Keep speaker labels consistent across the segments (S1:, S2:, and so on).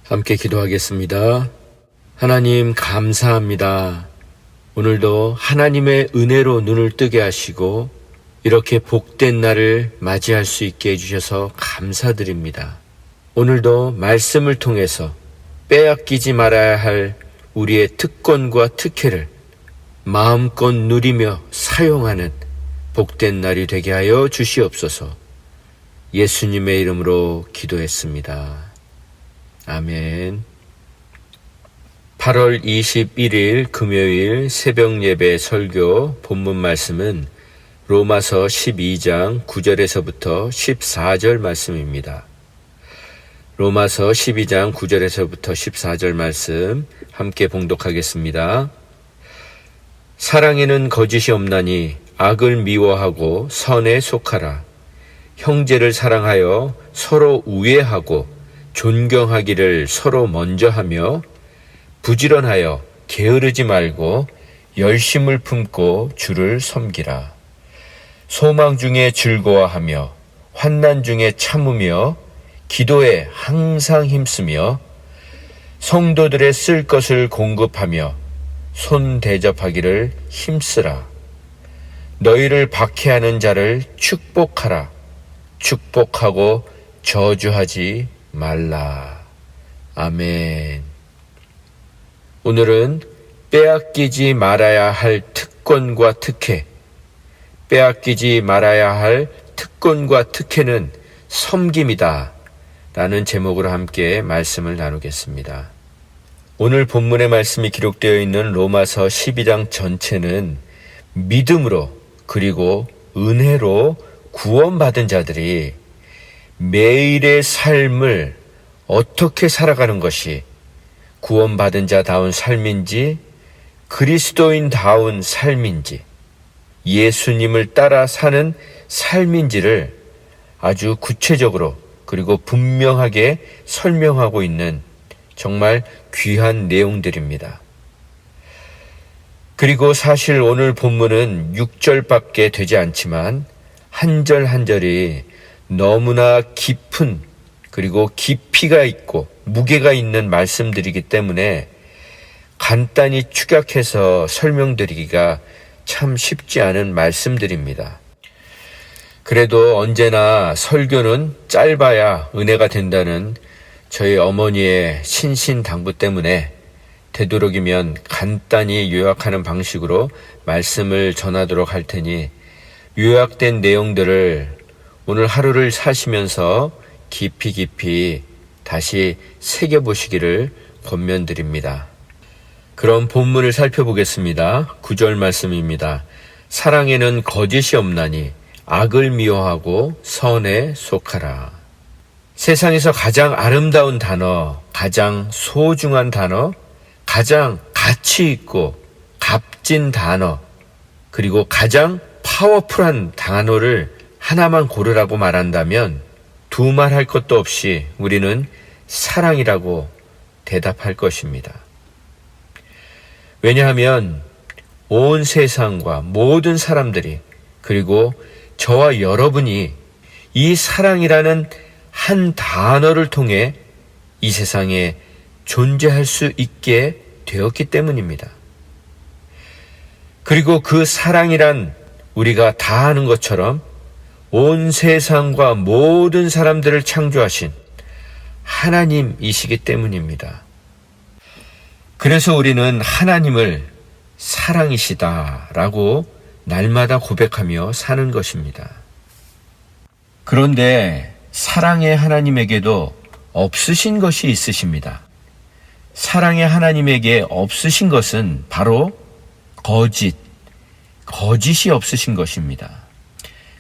S1: 함께 기도하겠습니다. 하나님 감사합니다. 오늘도 하나님의 은혜로 눈을 뜨게 하시고 이렇게 복된 날을 맞이할 수 있게 해주셔서 감사드립니다. 오늘도 말씀을 통해서 빼앗기지 말아야 할 우리의 특권과 특혜를 마음껏 누리며 사용하는 복된 날이 되게 하여 주시옵소서. 예수님의 이름으로 기도했습니다. 아멘. 8월 21일 금요일 새벽 예배 설교 본문 말씀은 로마서 12장 9절에서부터 14절 말씀입니다. 로마서 12장 9절에서부터 14절 말씀 함께 봉독하겠습니다. 사랑에는 거짓이 없나니 악을 미워하고 선에 속하라. 형제를 사랑하여 서로 우애하고 존경하기를 서로 먼저 하며 부지런하여 게으르지 말고 열심을 품고 주를 섬기라. 소망 중에 즐거워하며 환난 중에 참으며 기도에 항상 힘쓰며 성도들의 쓸 것을 공급하며 손 대접하기를 힘쓰라. 너희를 박해하는 자를 축복하라. 축복하고 저주하지 말라. 아멘. 오늘은 빼앗기지 말아야 할 특권과 특혜, 빼앗기지 말아야 할 특권과 특혜는 섬김이다 라는 제목으로 함께 말씀을 나누겠습니다. 오늘 본문의 말씀이 기록되어 있는 로마서 12장 전체는 믿음으로 그리고 은혜로 구원받은 자들이 매일의 삶을 어떻게 살아가는 것이 구원받은 자다운 삶인지 그리스도인다운 삶인지 예수님을 따라 사는 삶인지를 아주 구체적으로 그리고 분명하게 설명하고 있는 정말 귀한 내용들입니다. 그리고 사실 오늘 본문은 6절밖에 되지 않지만 한 절 한 절이 너무나 깊은 그리고 깊이가 있고 무게가 있는 말씀들이기 때문에 간단히 축약해서 설명드리기가 참 쉽지 않은 말씀들입니다. 그래도 언제나 설교는 짧아야 은혜가 된다는 저희 어머니의 신신당부 때문에 되도록이면 간단히 요약하는 방식으로 말씀을 전하도록 할 테니 요약된 내용들을 오늘 하루를 사시면서 깊이 다시 새겨보시기를 권면드립니다. 그럼 본문을 살펴보겠습니다. 9절 말씀입니다. 사랑에는 거짓이 없나니 악을 미워하고 선에 속하라. 세상에서 가장 아름다운 단어, 가장 소중한 단어, 가장 가치 있고 값진 단어, 그리고 가장 파워풀한 단어를 하나만 고르라고 말한다면 두말할 것도 없이 우리는 사랑이라고 대답할 것입니다. 왜냐하면 온 세상과 모든 사람들이 그리고 저와 여러분이 이 사랑이라는 한 단어를 통해 이 세상에 존재할 수 있게 되었기 때문입니다. 그리고 그 사랑이란 우리가 다 아는 것처럼 온 세상과 모든 사람들을 창조하신 하나님이시기 때문입니다. 그래서 우리는 하나님을 사랑이시다라고 날마다 고백하며 사는 것입니다. 그런데 사랑의 하나님에게도 없으신 것이 있으십니다. 사랑의 하나님에게 없으신 것은 바로 거짓이 없으신 것입니다.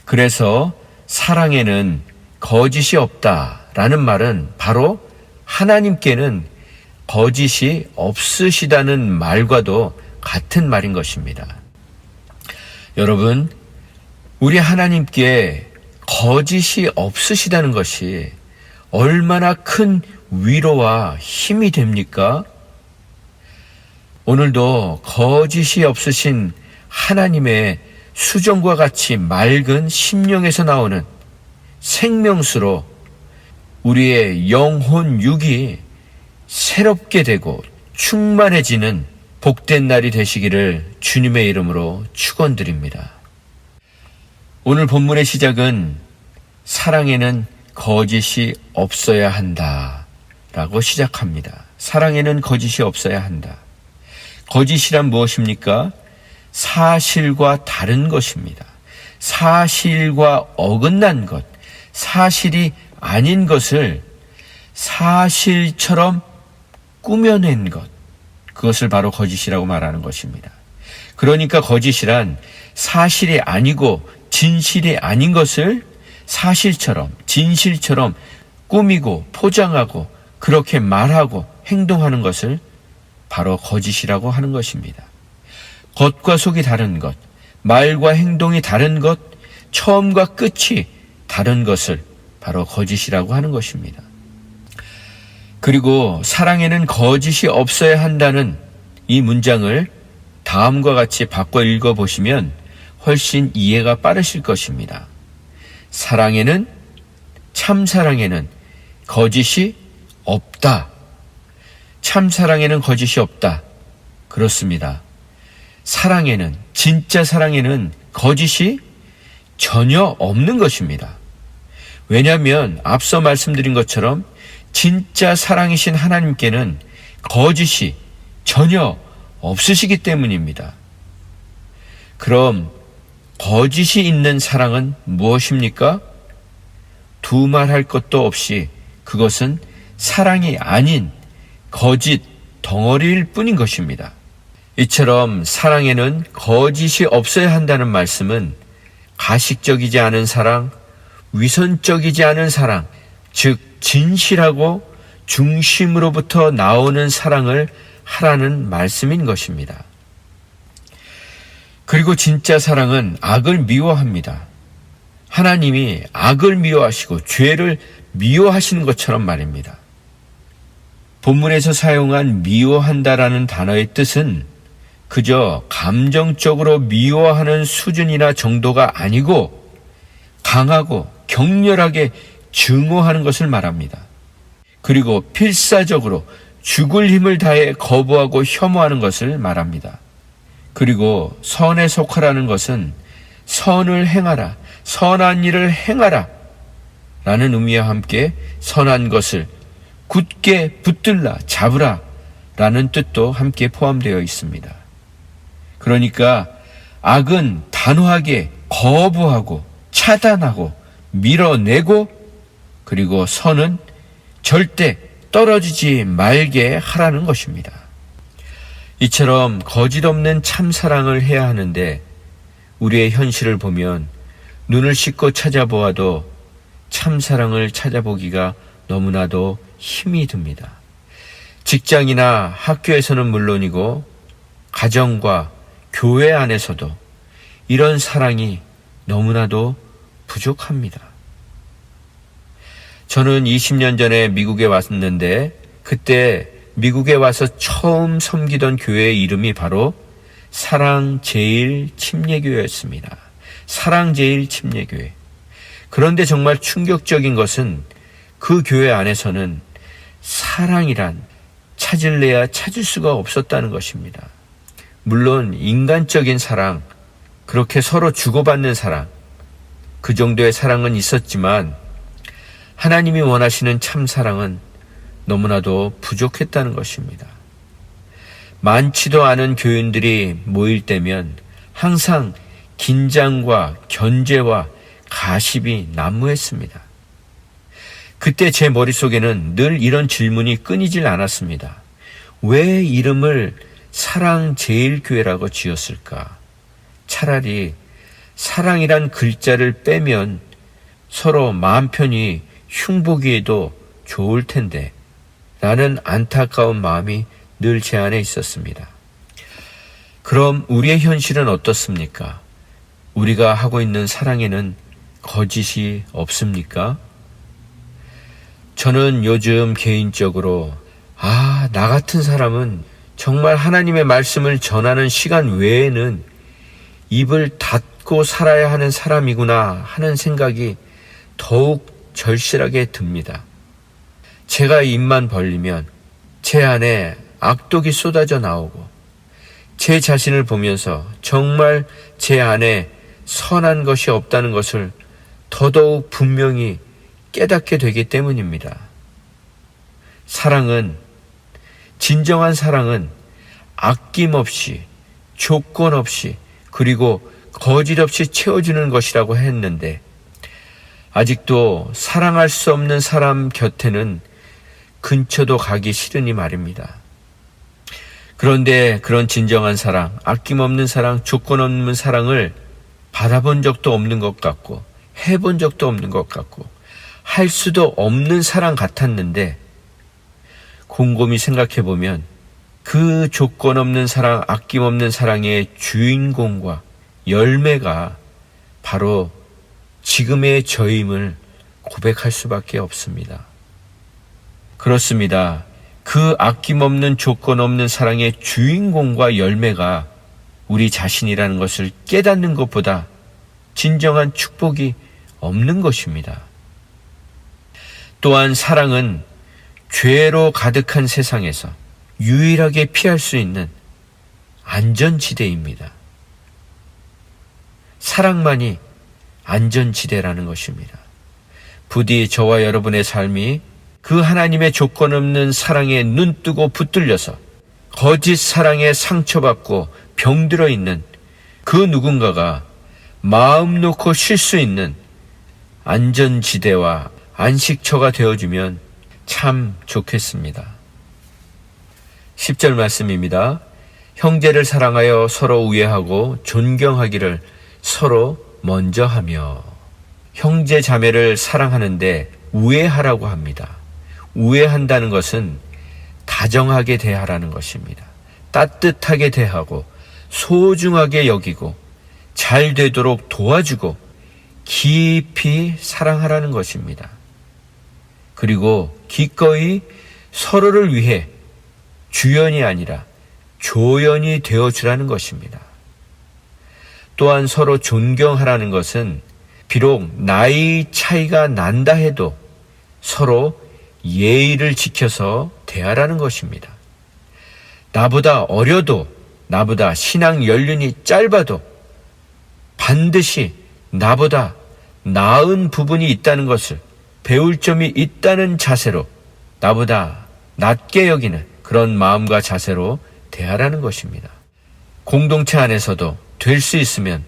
S1: 그래서 사랑에는 거짓이 없다라는 말은 바로 하나님께는 거짓이 없으시다는 말과도 같은 말인 것입니다. 여러분, 우리 하나님께 거짓이 없으시다는 것이 얼마나 큰 위로와 힘이 됩니까? 오늘도 거짓이 없으신 하나님의 수정과 같이 맑은 심령에서 나오는 생명수로 우리의 영혼 육이 새롭게 되고 충만해지는 복된 날이 되시기를 주님의 이름으로 축원드립니다. 오늘 본문의 시작은 사랑에는 거짓이 없어야 한다 라고 시작합니다. 사랑에는 거짓이 없어야 한다. 거짓이란 무엇입니까? 사실과 다른 것입니다. 사실과 어긋난 것, 사실이 아닌 것을 사실처럼 꾸며낸 것, 그것을 바로 거짓이라고 말하는 것입니다. 그러니까 거짓이란 사실이 아니고 진실이 아닌 것을 사실처럼, 진실처럼 꾸미고 포장하고 그렇게 말하고 행동하는 것을 바로 거짓이라고 하는 것입니다. 겉과 속이 다른 것, 말과 행동이 다른 것, 처음과 끝이 다른 것을 바로 거짓이라고 하는 것입니다. 그리고 사랑에는 거짓이 없어야 한다는 이 문장을 다음과 같이 바꿔 읽어보시면 훨씬 이해가 빠르실 것입니다. 사랑에는, 참 사랑에는 거짓이 없다. 참 사랑에는 거짓이 없다. 그렇습니다. 사랑에는, 진짜 사랑에는 거짓이 전혀 없는 것입니다. 왜냐하면 앞서 말씀드린 것처럼 진짜 사랑이신 하나님께는 거짓이 전혀 없으시기 때문입니다. 그럼 거짓이 있는 사랑은 무엇입니까? 두말할 것도 없이 그것은 사랑이 아닌 거짓 덩어리일 뿐인 것입니다. 이처럼 사랑에는 거짓이 없어야 한다는 말씀은 가식적이지 않은 사랑, 위선적이지 않은 사랑, 즉 진실하고 중심으로부터 나오는 사랑을 하라는 말씀인 것입니다. 그리고 진짜 사랑은 악을 미워합니다. 하나님이 악을 미워하시고 죄를 미워하시는 것처럼 말입니다. 본문에서 사용한 미워한다라는 단어의 뜻은 그저 감정적으로 미워하는 수준이나 정도가 아니고 강하고 격렬하게 증오하는 것을 말합니다. 그리고 필사적으로 죽을 힘을 다해 거부하고 혐오하는 것을 말합니다. 그리고 선에 속하라는 것은 선을 행하라, 선한 일을 행하라 라는 의미와 함께 선한 것을 굳게 붙들라, 잡으라 라는 뜻도 함께 포함되어 있습니다. 그러니까 악은 단호하게 거부하고 차단하고 밀어내고 그리고 선은 절대 떨어지지 말게 하라는 것입니다. 이처럼 거짓 없는 참사랑을 해야 하는데 우리의 현실을 보면 눈을 씻고 찾아보아도 참사랑을 찾아보기가 너무나도 힘이 듭니다. 직장이나 학교에서는 물론이고 가정과 교회 안에서도 이런 사랑이 너무나도 부족합니다. 저는 20년 전에 미국에 왔는데 그때 미국에 와서 처음 섬기던 교회의 이름이 바로 사랑제일침례교회였습니다. 사랑제일침례교회. 그런데 정말 충격적인 것은 그 교회 안에서는 사랑이란 찾을래야 찾을 수가 없었다는 것입니다. 물론 인간적인 사랑, 그렇게 서로 주고받는 사랑, 그 정도의 사랑은 있었지만 하나님이 원하시는 참사랑은 너무나도 부족했다는 것입니다. 많지도 않은 교인들이 모일 때면 항상 긴장과 견제와 가십이 난무했습니다. 그때 제 머릿속에는 늘 이런 질문이 끊이질 않았습니다. 왜 이름을 사랑제일교회라고 지었을까? 차라리 사랑이란 글자를 빼면 서로 마음 편히 흉보기에도 좋을 텐데 라는 안타까운 마음이 늘 제 안에 있었습니다. 그럼 우리의 현실은 어떻습니까? 우리가 하고 있는 사랑에는 거짓이 없습니까? 저는 요즘 개인적으로 나 같은 사람은 정말 하나님의 말씀을 전하는 시간 외에는 입을 닫고 살아야 하는 사람이구나 하는 생각이 더욱 절실하게 듭니다. 제가 입만 벌리면, 제 안에 악독이 쏟아져 나오고 제 자신을 보면서 정말 제 안에 선한 것이 없다는 것을 더더욱 분명히 깨닫게 되기 때문입니다. 진정한 사랑은 아낌없이, 조건 없이, 그리고 거짓 없이 채워주는 것이라고 했는데, 아직도 사랑할 수 없는 사람 곁에는 근처도 가기 싫으니 말입니다. 그런데 그런 진정한 사랑, 아낌없는 사랑, 조건 없는 사랑을 받아본 적도 없는 것 같고, 해본 적도 없는 것 같고, 할 수도 없는 사랑 같았는데, 곰곰이 생각해보면 그 조건 없는 사랑, 아낌없는 사랑의 주인공과 열매가 바로 지금의 저임을 고백할 수밖에 없습니다. 그렇습니다. 그 아낌없는 조건 없는 사랑의 주인공과 열매가 우리 자신이라는 것을 깨닫는 것보다 진정한 축복이 없는 것입니다. 또한 사랑은 죄로 가득한 세상에서 유일하게 피할 수 있는 안전지대입니다. 사랑만이 안전지대라는 것입니다. 부디 저와 여러분의 삶이 그 하나님의 조건 없는 사랑에 눈뜨고 붙들려서 거짓 사랑에 상처받고 병들어 있는 그 누군가가 마음 놓고 쉴 수 있는 안전지대와 안식처가 되어주면 참 좋겠습니다. 10절 말씀입니다. 형제를 사랑하여 서로 우애하고 존경하기를 서로 먼저 하며. 형제 자매를 사랑하는데 우애하라고 합니다. 우애한다는 것은 다정하게 대하라는 것입니다. 따뜻하게 대하고 소중하게 여기고 잘 되도록 도와주고 깊이 사랑하라는 것입니다. 그리고 기꺼이 서로를 위해 주연이 아니라 조연이 되어주라는 것입니다. 또한 서로 존경하라는 것은 비록 나이 차이가 난다 해도 서로 예의를 지켜서 대하라는 것입니다. 나보다 어려도, 나보다 신앙 연륜이 짧아도 반드시 나보다 나은 부분이 있다는 것을, 배울 점이 있다는 자세로, 나보다 낮게 여기는 그런 마음과 자세로 대하라는 것입니다. 공동체 안에서도 될 수 있으면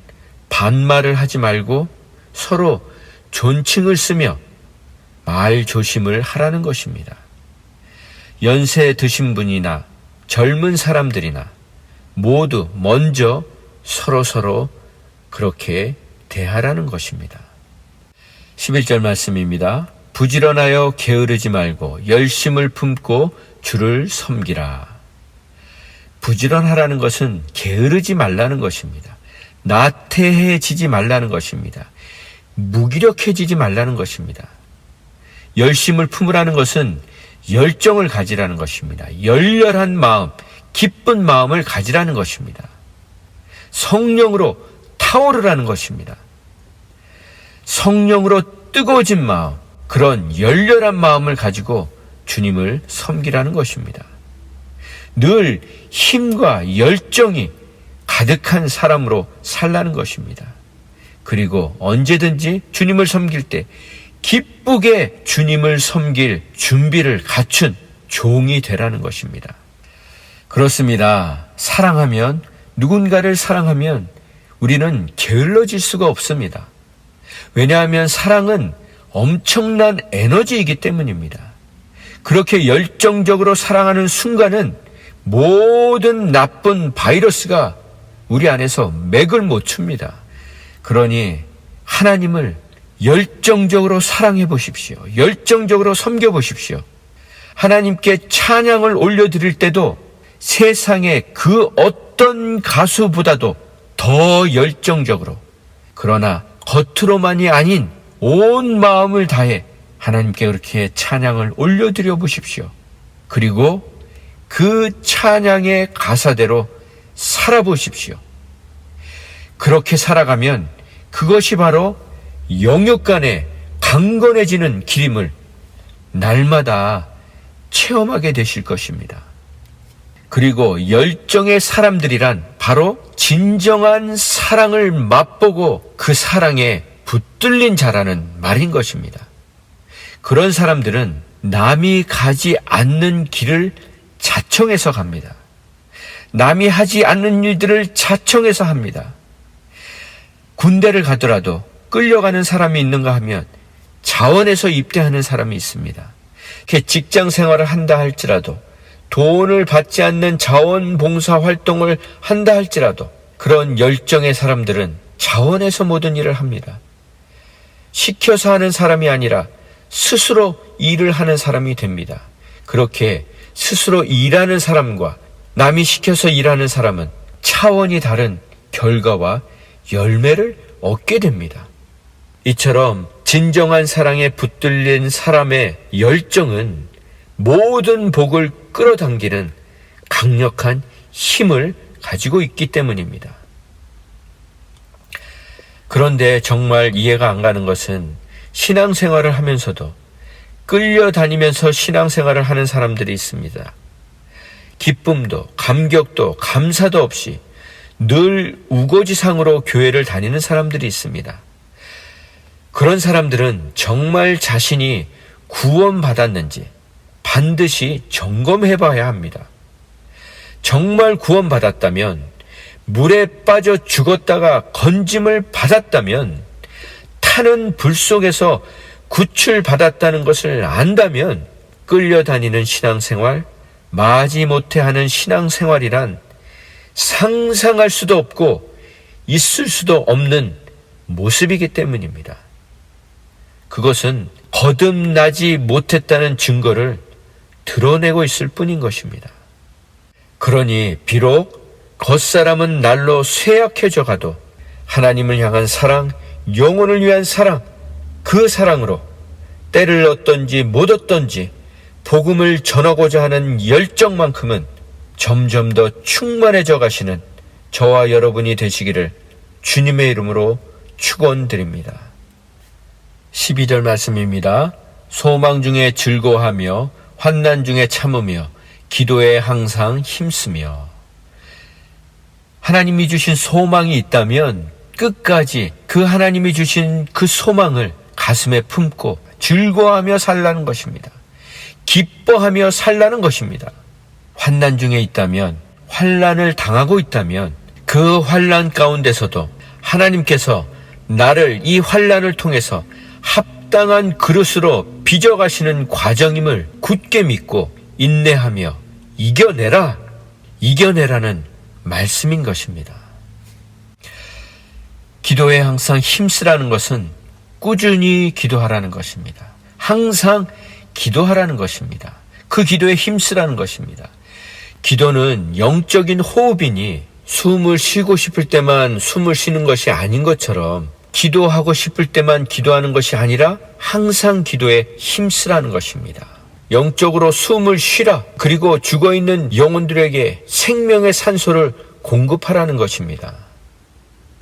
S1: 반말을 하지 말고 서로 존칭을 쓰며 말 조심을 하라는 것입니다. 연세 드신 분이나 젊은 사람들이나 모두 먼저 서로 그렇게 대하라는 것입니다. 11절 말씀입니다. 부지런하여 게으르지 말고 열심을 품고 주를 섬기라. 부지런하라는 것은 게으르지 말라는 것입니다. 나태해지지 말라는 것입니다. 무기력해지지 말라는 것입니다. 열심을 품으라는 것은 열정을 가지라는 것입니다. 열렬한 마음, 기쁜 마음을 가지라는 것입니다. 성령으로 타오르라는 것입니다. 성령으로 뜨거워진 마음, 그런 열렬한 마음을 가지고 주님을 섬기라는 것입니다. 늘 힘과 열정이 가득한 사람으로 살라는 것입니다. 그리고 언제든지 주님을 섬길 때 기쁘게 주님을 섬길 준비를 갖춘 종이 되라는 것입니다. 그렇습니다. 사랑하면, 누군가를 사랑하면 우리는 게을러질 수가 없습니다. 왜냐하면 사랑은 엄청난 에너지이기 때문입니다. 그렇게 열정적으로 사랑하는 순간은 모든 나쁜 바이러스가 우리 안에서 맥을 못 춥니다. 그러니 하나님을 열정적으로 사랑해 보십시오. 열정적으로 섬겨 보십시오. 하나님께 찬양을 올려드릴 때도 세상의 그 어떤 가수보다도 더 열정적으로, 그러나 겉으로만이 아닌 온 마음을 다해 하나님께 그렇게 찬양을 올려드려 보십시오. 그리고 그 찬양의 가사대로 살아보십시오. 그렇게 살아가면 그것이 바로 영역 간에 강건해지는 길임을 날마다 체험하게 되실 것입니다. 그리고 열정의 사람들이란 바로 진정한 사랑을 맛보고 그 사랑에 붙들린 자라는 말인 것입니다. 그런 사람들은 남이 가지 않는 길을 자청해서 갑니다. 남이 하지 않는 일들을 자청해서 합니다. 군대를 가더라도 끌려가는 사람이 있는가 하면 자원해서 입대하는 사람이 있습니다. 직장 생활을 한다 할지라도 돈을 받지 않는 자원봉사 활동을 한다 할지라도 그런 열정의 사람들은 자원해서 모든 일을 합니다. 시켜서 하는 사람이 아니라 스스로 일을 하는 사람이 됩니다. 그렇게 스스로 일하는 사람과 남이 시켜서 일하는 사람은 차원이 다른 결과와 열매를 얻게 됩니다. 이처럼 진정한 사랑에 붙들린 사람의 열정은 모든 복을 끌어당기는 강력한 힘을 가지고 있기 때문입니다. 그런데 정말 이해가 안 가는 것은 신앙생활을 하면서도 끌려다니면서 신앙생활을 하는 사람들이 있습니다. 기쁨도 감격도 감사도 없이 늘 우거지상으로 교회를 다니는 사람들이 있습니다. 그런 사람들은 정말 자신이 구원받았는지 반드시 점검해 봐야 합니다. 정말 구원받았다면, 물에 빠져 죽었다가 건짐을 받았다면, 타는 불 속에서 구출받았다는 것을 안다면 끌려다니는 신앙생활, 마지못해 하는 신앙생활이란 상상할 수도 없고 있을 수도 없는 모습이기 때문입니다. 그것은 거듭나지 못했다는 증거를 드러내고 있을 뿐인 것입니다. 그러니 비록 겉사람은 날로 쇠약해져 가도 하나님을 향한 사랑, 영혼을 위한 사랑, 그 사랑으로 때를 얻든지 못 얻든지 복음을 전하고자 하는 열정만큼은 점점 더 충만해져 가시는 저와 여러분이 되시기를 주님의 이름으로 축원드립니다. 12절 말씀입니다. 소망 중에 즐거워하며 환난 중에 참으며 기도에 항상 힘쓰며. 하나님이 주신 소망이 있다면 끝까지 그 하나님이 주신 그 소망을 가슴에 품고 즐거워하며 살라는 것입니다. 기뻐하며 살라는 것입니다. 환난 중에 있다면, 환난을 당하고 있다면 그 환난 가운데서도 하나님께서 나를 이 환난을 통해서 합당한 그릇으로 빚어가시는 과정임을 굳게 믿고 인내하며 이겨내라는 말씀인 것입니다. 기도에 항상 힘쓰라는 것은 꾸준히 기도하라는 것입니다. 항상 기도하라는 것입니다. 그 기도에 힘쓰라는 것입니다. 기도는 영적인 호흡이니 숨을 쉬고 싶을 때만 숨을 쉬는 것이 아닌 것처럼 기도하고 싶을 때만 기도하는 것이 아니라 항상 기도에 힘쓰라는 것입니다. 영적으로 숨을 쉬라. 그리고 죽어있는 영혼들에게 생명의 산소를 공급하라는 것입니다.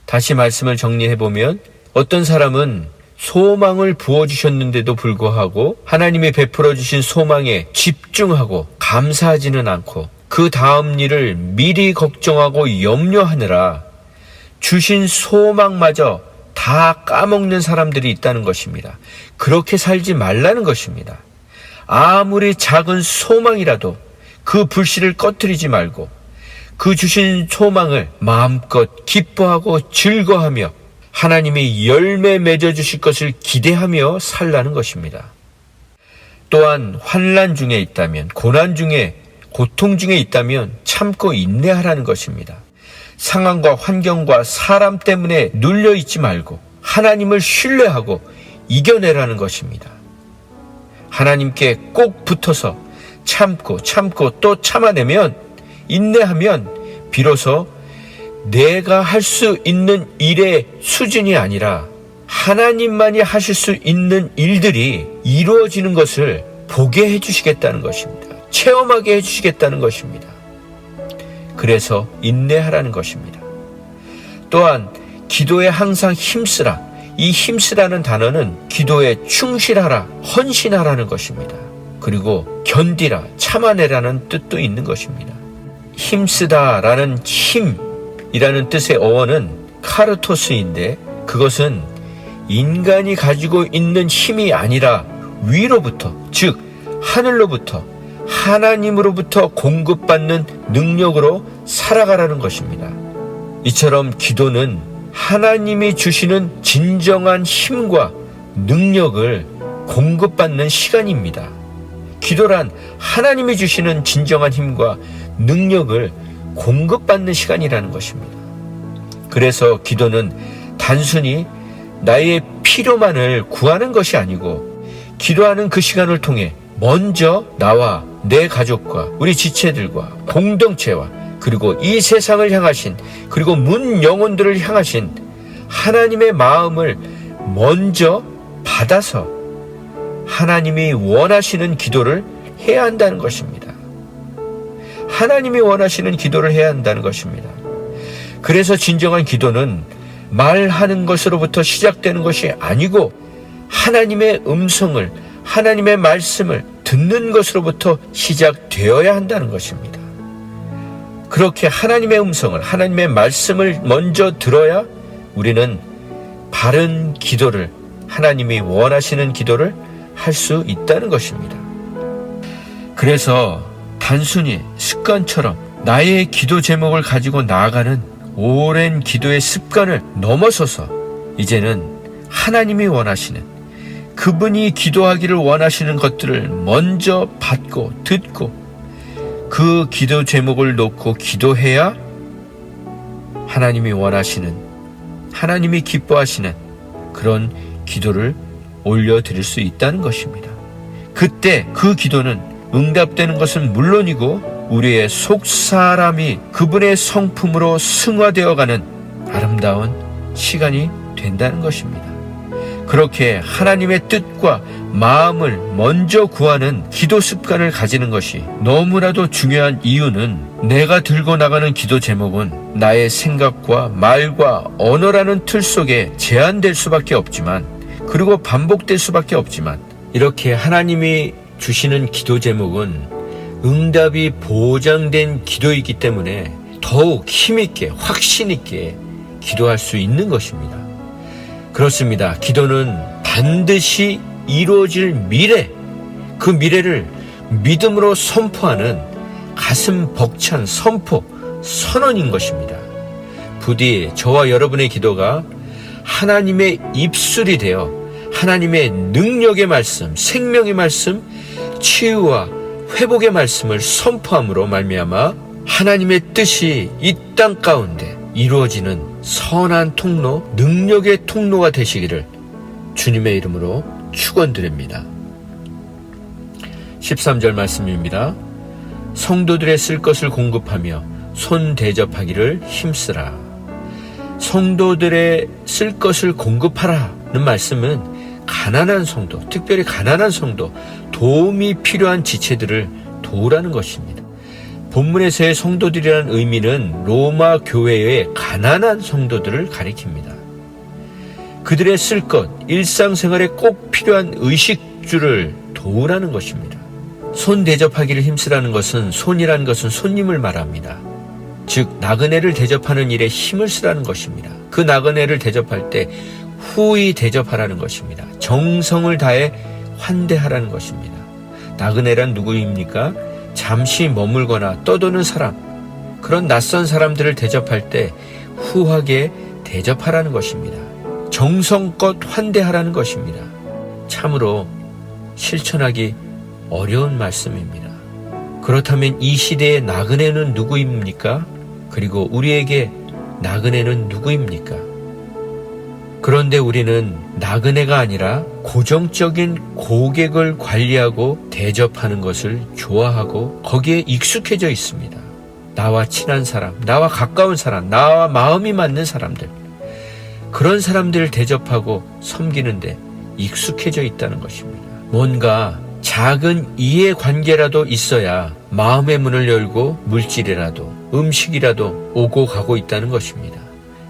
S1: 다시 말씀을 정리해보면 어떤 사람은 소망을 부어주셨는데도 불구하고 하나님이 베풀어 주신 소망에 집중하고 감사하지는 않고 그 다음 일을 미리 걱정하고 염려하느라 주신 소망마저 다 까먹는 사람들이 있다는 것입니다. 그렇게 살지 말라는 것입니다. 아무리 작은 소망이라도 그 불씨를 꺼뜨리지 말고 그 주신 소망을 마음껏 기뻐하고 즐거워하며 하나님이 열매 맺어주실 것을 기대하며 살라는 것입니다. 또한 환난 중에 있다면, 고난 중에, 고통 중에 있다면 참고 인내하라는 것입니다. 상황과 환경과 사람 때문에 눌려있지 말고 하나님을 신뢰하고 이겨내라는 것입니다. 하나님께 꼭 붙어서 참고 또 참아내면, 인내하면 비로소 내가 할 수 있는 일의 수준이 아니라 하나님만이 하실 수 있는 일들이 이루어지는 것을 보게 해주시겠다는 것입니다. 체험하게 해주시겠다는 것입니다. 그래서 인내하라는 것입니다. 또한 기도에 항상 힘쓰라. 이 힘쓰라는 단어는 기도에 충실하라, 헌신하라는 것입니다. 그리고 견디라, 참아내라는 뜻도 있는 것입니다. 힘쓰다라는 힘이라는 뜻의 어원은 카르토스인데 그것은 인간이 가지고 있는 힘이 아니라 위로부터, 즉 하늘로부터, 하나님으로부터 공급받는 능력으로 살아가라는 것입니다. 이처럼 기도는 하나님이 주시는 진정한 힘과 능력을 공급받는 시간입니다. 기도란 하나님이 주시는 진정한 힘과 능력을 공급받는 시간이라는 것입니다. 그래서 기도는 단순히 나의 필요만을 구하는 것이 아니고 기도하는 그 시간을 통해 먼저 나와 내 가족과 우리 지체들과 공동체와 그리고 이 세상을 향하신 그리고 문 영혼들을 향하신 하나님의 마음을 먼저 받아서 하나님이 원하시는 기도를 해야 한다는 것입니다. 하나님이 원하시는 기도를 해야 한다는 것입니다. 그래서 진정한 기도는 말하는 것으로부터 시작되는 것이 아니고 하나님의 음성을, 하나님의 말씀을 듣는 것으로부터 시작되어야 한다는 것입니다. 그렇게 하나님의 음성을, 하나님의 말씀을 먼저 들어야 우리는 바른 기도를, 하나님이 원하시는 기도를 할 수 있다는 것입니다. 그래서 단순히 습관처럼 나의 기도 제목을 가지고 나아가는 오랜 기도의 습관을 넘어서서 이제는 하나님이 원하시는, 그분이 기도하기를 원하시는 것들을 먼저 받고 듣고 그 기도 제목을 놓고 기도해야 하나님이 원하시는, 하나님이 기뻐하시는 그런 기도를 올려드릴 수 있다는 것입니다. 그때 그 기도는 응답되는 것은 물론이고 우리의 속사람이 그분의 성품으로 승화되어가는 아름다운 시간이 된다는 것입니다. 그렇게 하나님의 뜻과 마음을 먼저 구하는 기도 습관을 가지는 것이 너무나도 중요한 이유는 내가 들고 나가는 기도 제목은 나의 생각과 말과 언어라는 틀 속에 제한될 수밖에 없지만, 그리고 반복될 수밖에 없지만, 이렇게 하나님이 주시는 기도 제목은 응답이 보장된 기도이기 때문에 더욱 힘있게, 확신있게 기도할 수 있는 것입니다. 그렇습니다. 기도는 반드시 이루어질 미래, 그 미래를 믿음으로 선포하는 가슴 벅찬 선포, 선언인 것입니다. 부디 저와 여러분의 기도가 하나님의 입술이 되어 하나님의 능력의 말씀, 생명의 말씀, 치유와 회복의 말씀을 선포함으로 말미암아 하나님의 뜻이 이 땅 가운데 이루어지는 선한 통로, 능력의 통로가 되시기를 주님의 이름으로 축원드립니다. 13절 말씀입니다. 성도들의 쓸 것을 공급하며 손 대접하기를 힘쓰라. 성도들의 쓸 것을 공급하라는 말씀은 가난한 성도, 특별히 가난한 성도, 도움이 필요한 지체들을 도우라는 것입니다. 본문에서의 성도들이라는 의미는 로마 교회의 가난한 성도들을 가리킵니다. 그들의 쓸 것, 일상생활에 꼭 필요한 의식주를 도우라는 것입니다. 손 대접하기를 힘쓰라는 것은, 손이라는 것은 손님을 말합니다. 즉 나그네를 대접하는 일에 힘을 쓰라는 것입니다. 그 나그네를 대접할 때 후히 대접하라는 것입니다. 정성을 다해 환대하라는 것입니다. 나그네란 누구입니까? 잠시 머물거나 떠도는 사람, 그런 낯선 사람들을 대접할 때 후하게 대접하라는 것입니다. 정성껏 환대하라는 것입니다. 참으로 실천하기 어려운 말씀입니다. 그렇다면 이 시대의 나그네는 누구입니까? 그리고 우리에게 나그네는 누구입니까? 그런데 우리는 나그네가 아니라 고정적인 고객을 관리하고 대접하는 것을 좋아하고 거기에 익숙해져 있습니다. 나와 친한 사람, 나와 가까운 사람, 나와 마음이 맞는 사람들, 그런 사람들을 대접하고 섬기는데 익숙해져 있다는 것입니다. 뭔가 작은 이해관계라도 있어야 마음의 문을 열고 물질이라도 음식이라도 오고 가고 있다는 것입니다.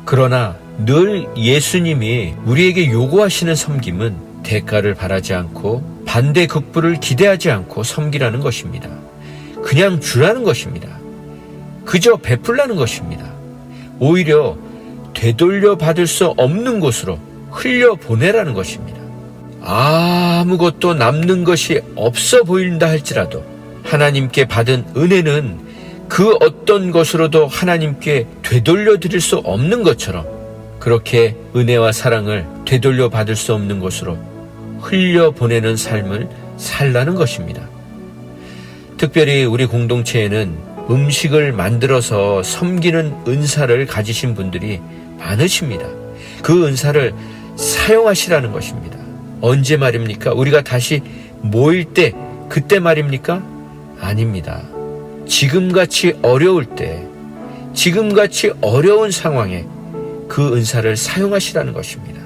S1: 그러나 늘 예수님이 우리에게 요구하시는 섬김은 대가를 바라지 않고 반대급부를 기대하지 않고 섬기라는 것입니다. 그냥 주라는 것입니다. 그저 베풀라는 것입니다. 오히려 되돌려 받을 수 없는 곳으로 흘려보내라는 것입니다. 아무것도 남는 것이 없어 보인다 할지라도 하나님께 받은 은혜는 그 어떤 것으로도 하나님께 되돌려 드릴 수 없는 것처럼 그렇게 은혜와 사랑을 되돌려 받을 수 없는 곳으로 흘려보내는 삶을 살라는 것입니다. 특별히 우리 공동체에는 음식을 만들어서 섬기는 은사를 가지신 분들이 많으십니다. 그 은사를 사용하시라는 것입니다. 언제 말입니까? 우리가 다시 모일 때, 그때 말입니까? 아닙니다. 지금같이 어려울 때, 지금같이 어려운 상황에 그 은사를 사용하시라는 것입니다.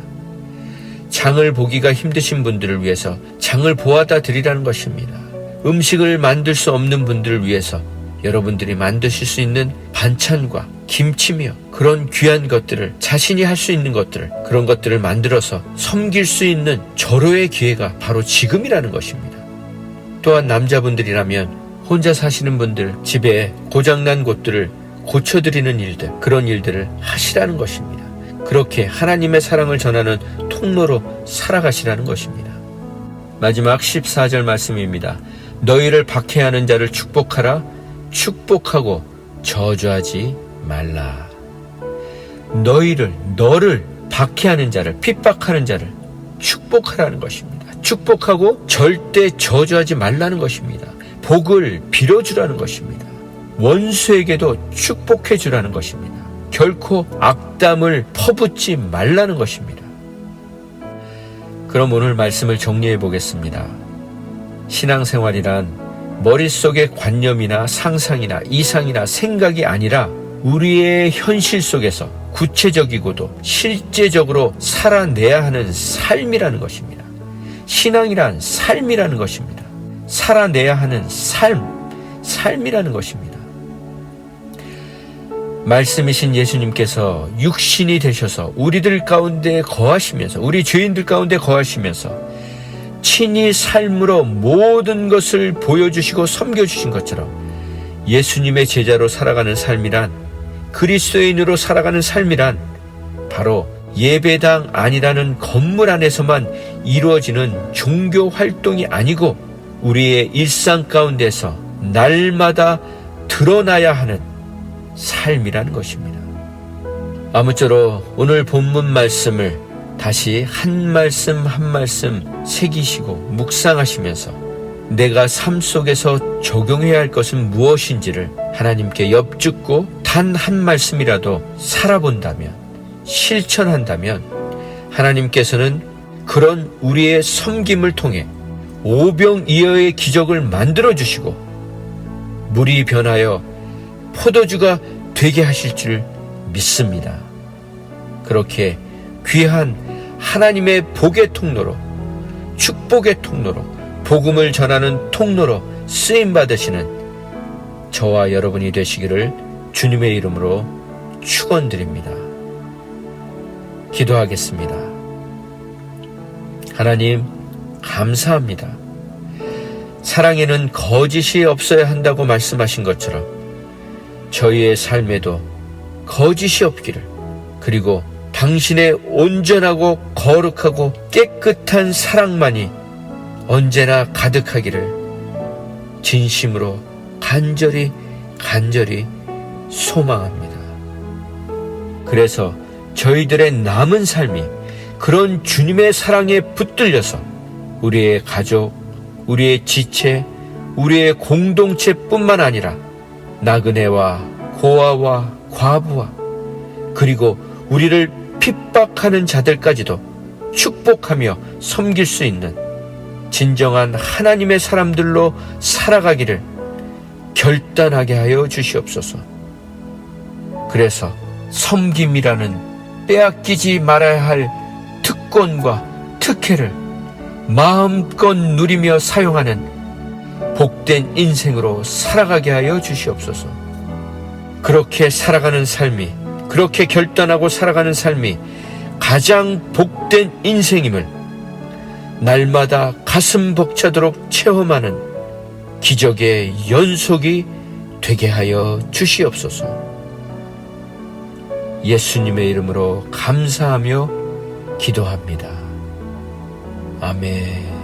S1: 장을 보기가 힘드신 분들을 위해서 장을 보아다 드리라는 것입니다. 음식을 만들 수 없는 분들을 위해서 여러분들이 만드실 수 있는 반찬과 김치며 그런 귀한 것들을, 자신이 할 수 있는 것들을, 그런 것들을 만들어서 섬길 수 있는 절호의 기회가 바로 지금이라는 것입니다. 또한 남자분들이라면 혼자 사시는 분들, 집에 고장난 곳들을 고쳐드리는 일들, 그런 일들을 하시라는 것입니다. 그렇게 하나님의 사랑을 전하는 통로로 살아가시라는 것입니다. 마지막 14절 말씀입니다. 너희를 박해하는 자를 축복하라. 축복하고 저주하지 말라. 너를 박해하는 자를, 핍박하는 자를 축복하라는 것입니다. 축복하고 절대 저주하지 말라는 것입니다. 복을 빌어주라는 것입니다. 원수에게도 축복해 주라는 것입니다. 결코 악담을 퍼붓지 말라는 것입니다. 그럼 오늘 말씀을 정리해 보겠습니다. 신앙생활이란 머릿속의 관념이나 상상이나 이상이나 생각이 아니라 우리의 현실 속에서 구체적이고도 실제적으로 살아내야 하는 삶이라는 것입니다. 신앙이란 삶이라는 것입니다. 살아내야 하는 삶이라는 것입니다. 말씀이신 예수님께서 육신이 되셔서 우리들 가운데 거하시면서, 우리 죄인들 가운데 거하시면서 친히 삶으로 모든 것을 보여주시고 섬겨주신 것처럼 예수님의 제자로 살아가는 삶이란, 그리스도인으로 살아가는 삶이란 바로 예배당 안이라는 건물 안에서만 이루어지는 종교 활동이 아니고 우리의 일상 가운데서 날마다 드러나야 하는 삶이라는 것입니다. 아무쪼록 오늘 본문 말씀을 다시 한 말씀 한 말씀 새기시고 묵상하시면서 내가 삶 속에서 적용해야 할 것은 무엇인지를 하나님께 엽죽고 단 한 말씀이라도 살아본다면, 실천한다면 하나님께서는 그런 우리의 섬김을 통해 오병이어의 기적을 만들어 주시고 물이 변하여 포도주가 되게 하실 줄 믿습니다. 그렇게 귀한 하나님의 복의 통로로, 축복의 통로로, 복음을 전하는 통로로 쓰임받으시는 저와 여러분이 되시기를 주님의 이름으로 축원드립니다. 기도하겠습니다. 하나님, 감사합니다. 사랑에는 거짓이 없어야 한다고 말씀하신 것처럼 저희의 삶에도 거짓이 없기를, 그리고 당신의 온전하고 거룩하고 깨끗한 사랑만이 언제나 가득하기를 진심으로 간절히 소망합니다. 그래서 저희들의 남은 삶이 그런 주님의 사랑에 붙들려서 우리의 가족, 우리의 지체, 우리의 공동체뿐만 아니라 나그네와 고아와 과부와 그리고 우리를 핍박하는 자들까지도 축복하며 섬길 수 있는 진정한 하나님의 사람들로 살아가기를 결단하게 하여 주시옵소서. 그래서 섬김이라는 빼앗기지 말아야 할 특권과 특혜를 마음껏 누리며 사용하는 복된 인생으로 살아가게 하여 주시옵소서. 그렇게 살아가는 삶이, 그렇게 결단하고 살아가는 삶이 가장 복된 인생임을 날마다 가슴 벅차도록 체험하는 기적의 연속이 되게 하여 주시옵소서. 예수님의 이름으로 감사하며 기도합니다. 아멘.